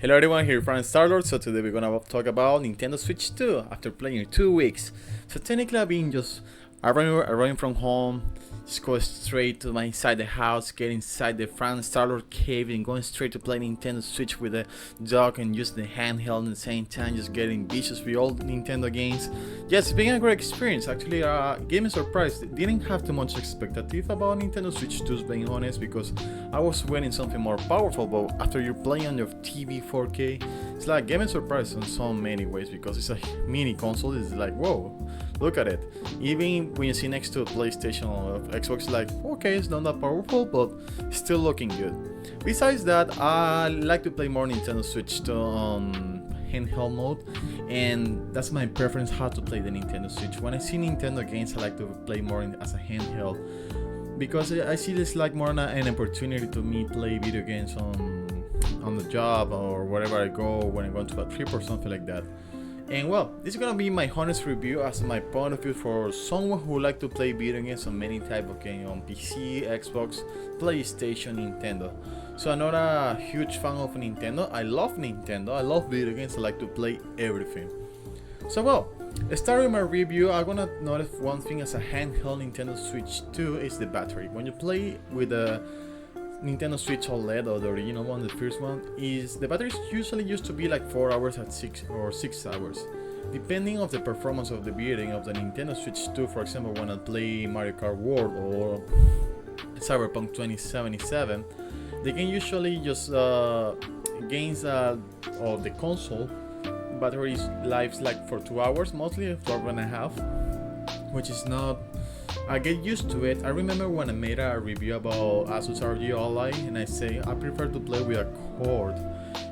Hello everyone, here from Starlord. So today we're gonna talk about Nintendo Switch 2 after playing it 2 weeks. So technically I've been just arriving from home, just go straight to my inside the house, get inside the front Starlord cave and going straight to play Nintendo Switch with the dock and use the handheld at the same time, just getting vicious with all Nintendo games. Yes, it's been a great experience. Actually, gave me surprise. Didn't have too much expectative about Nintendo Switch 2, being honest, because I was waiting something more powerful, but after you're playing on your TV 4K, it's like gave me surprise in so many ways because it's a mini console. It's like, whoa, look at it. Even when you see next to a PlayStation or Xbox, like, okay, it's not that powerful, but still looking good. Besides that, I like to play more Nintendo Switch 2 on handheld mode, and that's my preference how to play the Nintendo Switch. When I see Nintendo games, I like to play more as a handheld because I see this like more an opportunity to me play video games on the job or wherever I go when I go to a trip or something like that. And well, this is gonna be my honest review as my point of view for someone who like to play video games on many type of games on PC, Xbox, PlayStation, Nintendo. So I'm not a huge fan of Nintendo. I love Nintendo. I love video games. I like to play everything. So well, starting my review, I'm gonna notice one thing as a handheld Nintendo Switch 2 is the battery. When you play with the Nintendo Switch OLED or the original one, the first one, is the batteries usually used to be like 4 hours at 6 hours. Depending on the performance of the video of the Nintendo Switch 2, for example, when I play Mario Kart World or Cyberpunk 2077, the game usually just gains of the console battery lives like for 2 hours, mostly 12 and a half, which is not. I get used to it. I remember when I made a review about Asus ROG Ally, and I say I prefer to play with a cord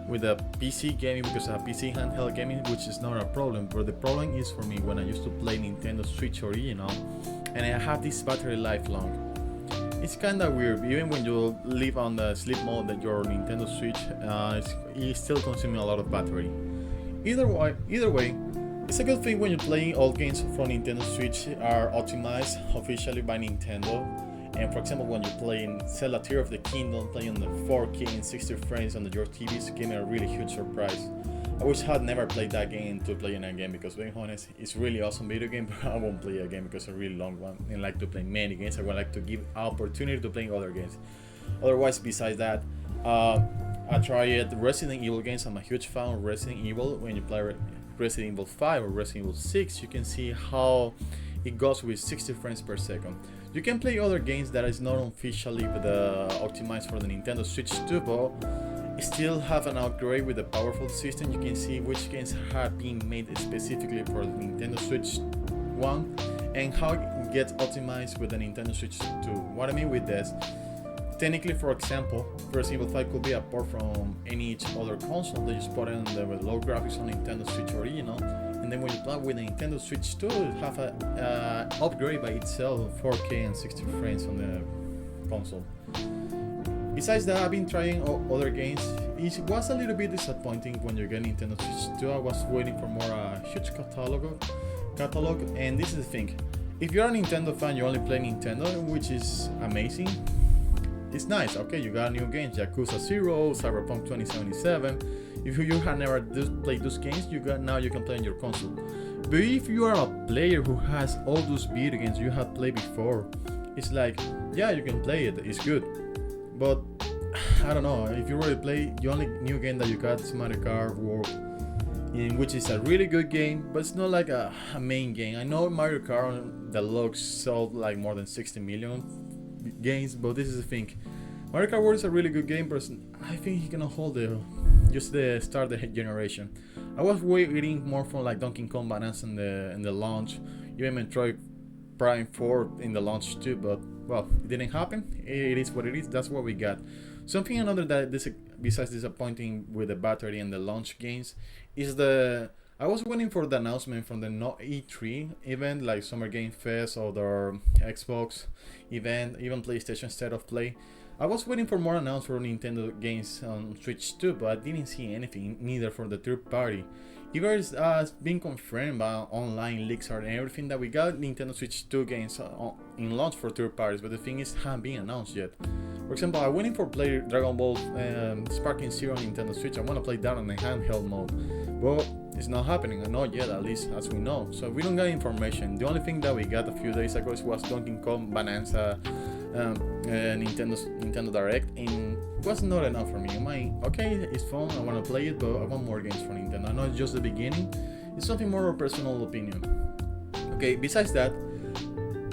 with a PC gaming because a PC handheld gaming, which is not a problem. But the problem is for me when I used to play Nintendo Switch original, and I have this battery life long. It's kind of weird. Even when you live on the sleep mode that your Nintendo Switch, it's still consuming a lot of battery. Either way, it's a good thing when you're playing all games from Nintendo Switch are optimized officially by Nintendo. And for example, when you're playing Zelda Tears of the Kingdom, playing on the 4K and 60 frames on your TVs, gave me a really huge surprise. I wish I had never played that game to play in a game because, being honest, it's really awesome video game, but I won't play a game because it's a really long one and like to play many games. I would like to give opportunity to playing other games. Otherwise, besides that, I tried Resident Evil games. I'm a huge fan of Resident Evil. When you play Resident Evil 5 or Resident Evil 6, you can see how it goes with 60 frames per second. You can play other games that is not officially optimized for the Nintendo Switch 2, but still have an upgrade with a powerful system. You can see which games have been made specifically for the Nintendo Switch 1 and how it gets optimized with the Nintendo Switch 2. What I mean with this, technically, for example, Resident Evil 5 could be a port from any other console. They just put in the low graphics on Nintendo Switch original, and then when you play with the Nintendo Switch 2, it have a upgrade by itself, 4K and 60 frames on the console. Besides that, I've been trying other games. It was a little bit disappointing when you get Nintendo Switch 2. I was waiting for more huge catalog, and this is the thing. If you're a Nintendo fan, you only play Nintendo, which is amazing. It's nice. Okay, you got new games, Yakuza 0, Cyberpunk 2077. If you have never played those games, you can play on your console. But if you are a player who has all those video games you have played before, it's like, yeah, you can play it. It's good. But I don't know. If you already play, the only new game that you got is Mario Kart World, in which is a really good game, but it's not like a main game. I know Mario Kart Deluxe sold like more than 60 million games, but this is the thing. Mario Kart World is a really good game, but I think he cannot hold the start the generation. I was waiting more for like Donkey Kong Bananas in the launch, even Metroid Prime 4 in the launch too, but well, it didn't happen. It is what it is. That's what we got. Something another that besides disappointing with the battery and the launch games is I was waiting for the announcement from the E3 event like Summer Game Fest or the Xbox event, even PlayStation State of Play. I was waiting for more announcements for Nintendo games on Switch 2, but I didn't see anything, neither for the third party. Either it's been confirmed by online leaks and everything that we got Nintendo Switch 2 games in launch for third parties, but the thing is, haven't been announced yet. For example, I'm waiting for play Dragon Ball Sparking Zero on Nintendo Switch. I want to play that on the handheld mode, but it's not happening, not yet, at least as we know. So we don't get information. The only thing that we got a few days ago was Donkey Kong Bonanza Nintendo Direct, and it was not enough for me. Okay, it's fun, I want to play it, but I want more games for Nintendo. I know it's just the beginning. It's something more of a personal opinion. Okay, besides that,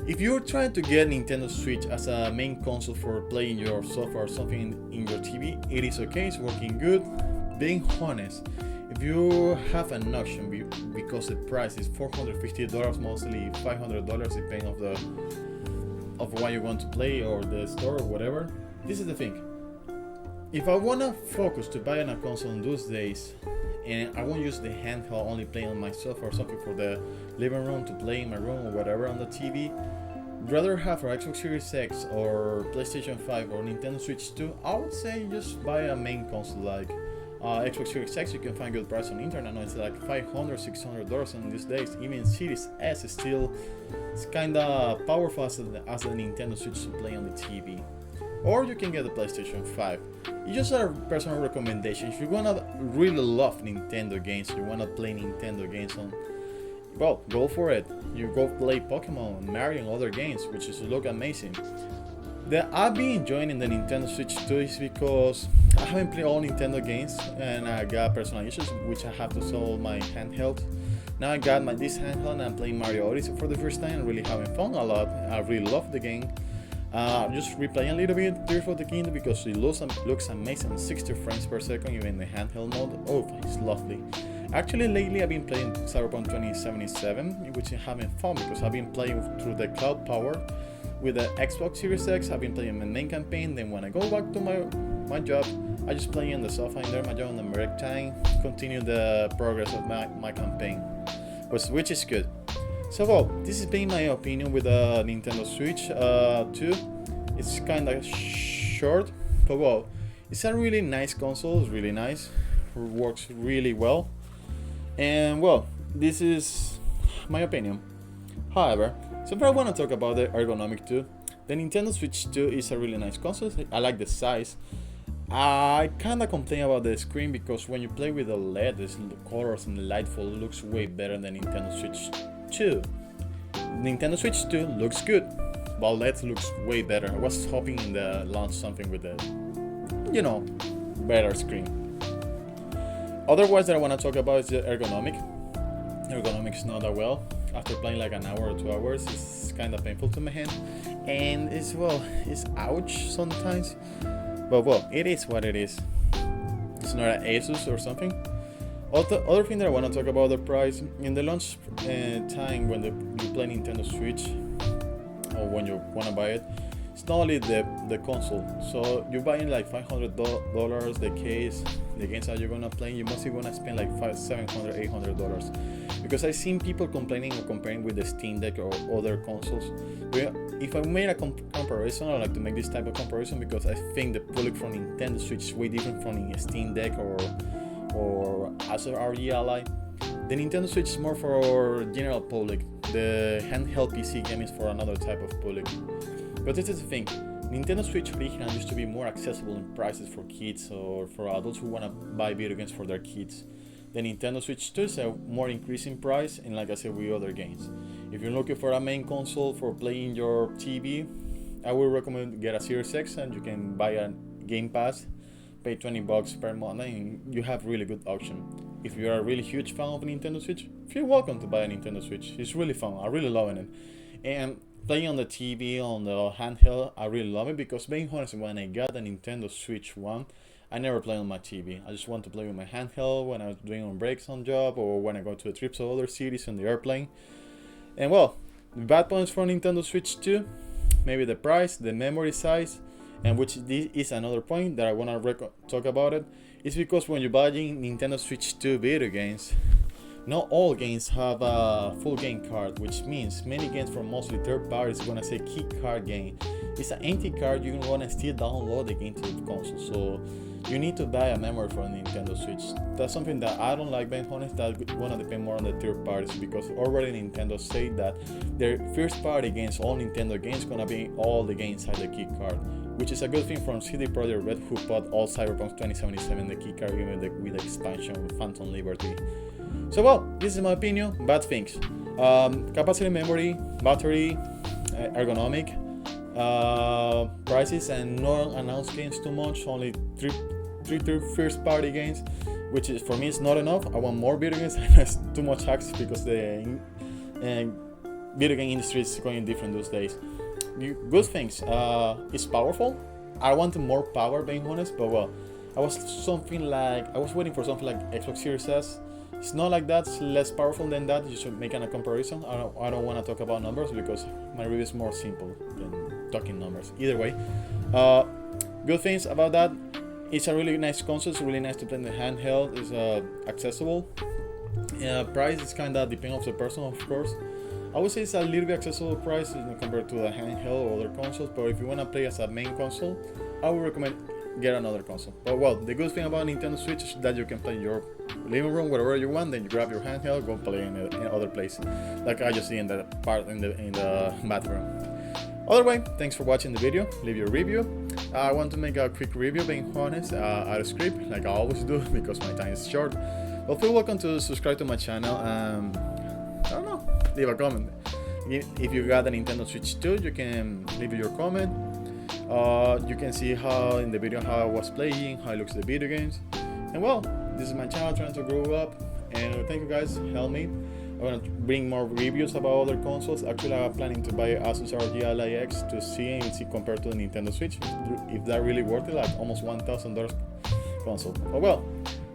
if you're trying to get Nintendo Switch as a main console for playing your software or something in your TV, it is okay, it's working good. Being honest, if you have an option because the price is $450, mostly $500 depending of what you want to play or the store or whatever, this is the thing. If I wanna focus to buy a console in those days, and I won't use the handheld, only playing on my sofa or something for the living room to play in my room or whatever on the TV, rather have for Xbox Series X or PlayStation 5 or Nintendo Switch 2, I would say just buy a main console like Xbox Series X. You can find good price on the internet. I know it's like $500, $600 in these days. Even Series S is still kinda powerful as the Nintendo Switch to play on the TV. Or you can get the PlayStation 5. It's just a personal recommendation. If you wanna really love Nintendo games, you wanna play Nintendo games well, go for it. You go play Pokemon, Mario, and other games, which look amazing. I've been enjoying in the Nintendo Switch 2 is because I haven't played all Nintendo games, and I got personal issues, which I have to solve my handheld. Now I got this handheld, and I'm playing Mario Odyssey for the first time, and really having fun a lot. I really love the game. Just replaying a little bit Tears of the Kingdom because it looks amazing, 60 frames per second, even in the handheld mode. Oh, it's lovely. Actually, lately I've been playing Cyberpunk 2077, which is having fun because I've been playing through the cloud power with the Xbox Series X. I've been playing my main campaign. Then when I go back to my job, I just play on the sofa in there, my job on the break time, continue the progress of my campaign, which is good. So well, this has been my opinion with the Nintendo Switch 2. It's kind of short, but well, it's a really nice console. It's really nice, works really well, and well, this is my opinion. However, something I want to talk about the ergonomic too. The Nintendo Switch 2 is a really nice console. I like the size. I kinda complain about the screen because when you play with the LED, the colors and the light flow looks way better than Nintendo Switch 2. Nintendo Switch 2 looks good, but LED looks way better. I was hoping in the launch something with the, better screen. Otherwise, that I want to talk about is the ergonomic. Ergonomic is not that well. After playing like an hour or 2 hours, it's kind of painful to my hand, and it's ouch sometimes. But well, it is what it is. It's not an Asus or something. Other thing that I want to talk about the price in the launch time when you play Nintendo Switch or when you want to buy it. It's not only the console, so you're buying like $500 the case, the games that you're gonna play. You mostly gonna spend like $700, $800 because I've seen people complaining or comparing with the Steam Deck or other consoles. If I made a comparison, I like to make this type of comparison because I think the product from Nintendo Switch is way different from the Steam Deck or Acer ROG Ally. The Nintendo Switch is more for general public. The handheld PC game is for another type of public. But this is the thing, Nintendo Switch original used to be more accessible in prices for kids or for adults who want to buy video games for their kids. The Nintendo Switch 2 is a more increasing price, and like I said with other games. If you're looking for a main console for playing your TV, I would recommend get a Series X and you can buy a Game Pass, pay $20 per month, and you have really good option. If you're a really huge fan of Nintendo Switch, feel welcome to buy a Nintendo Switch. It's really fun, I really love it. And playing on the TV, on the handheld, I really love it because being honest, when I got the Nintendo Switch 1, I never play on my TV. I just want to play with my handheld when I was doing on breaks on job or when I go to trips or other cities on the airplane. And well, the bad points for Nintendo Switch 2, maybe the price, the memory size, and which this is another point that I want to talk about it, is because when you're buying Nintendo Switch 2 video games, Not all games have a full game card, which means many games from mostly third parties are gonna say key card game. It's an empty card, you're gonna still download the game to the console. So you need to buy a memory for a Nintendo Switch. That's something that I don't like, being honest. That's gonna depend more on the third parties, because already Nintendo said that their first party games, all Nintendo games, gonna be all the games inside the key card, which is a good thing from CD Projekt Red, who put all Cyberpunk 2077 the key card game with the expansion with Phantom Liberty. So well, this is my opinion. Bad things: capacity, memory, battery, ergonomic, prices, and no announced games too much. Only three first party games, which is for me is not enough. I want more video games. That's too much access because the video game industry is going different those days. Good things. It's powerful. I wanted more power, being honest, but well, I was waiting for something like Xbox Series S. It's not like that. It's less powerful than that. You should make a comparison. I don't want to talk about numbers because my review is more simple than talking numbers. Either way, good things about that. It's a really nice console. It's really nice to play in the handheld. It's accessible. Price is kind of depending on the person, of course. I would say it's a little bit accessible price compared to the handheld or other consoles. But if you want to play as a main console, I would recommend get another console. But well, the good thing about Nintendo Switch is that you can play in your living room wherever you want. Then you grab your handheld, go play in other place, like I just see in the part in the bathroom. Other way, thanks for watching the video. Leave your review. I want to make a quick review, being honest, out of script, like I always do, because my time is short. But feel welcome to subscribe to my channel. I don't know, leave a comment. If you got a Nintendo Switch 2, you can leave your comment. You can see how in the video how I was playing, how it looks the video games. And well, this is my channel trying to grow up, and thank you guys, help me. I'm gonna bring more reviews about other consoles. Actually, I'm planning to buy Asus ROG Ally X to see compared to the Nintendo Switch, if that really worth it, like almost $1,000 console. But well,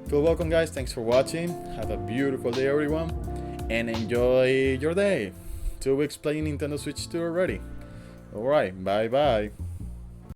feel welcome guys, thanks for watching. Have a beautiful day everyone, and enjoy your day. 2 weeks playing Nintendo Switch 2 already. Alright, bye bye.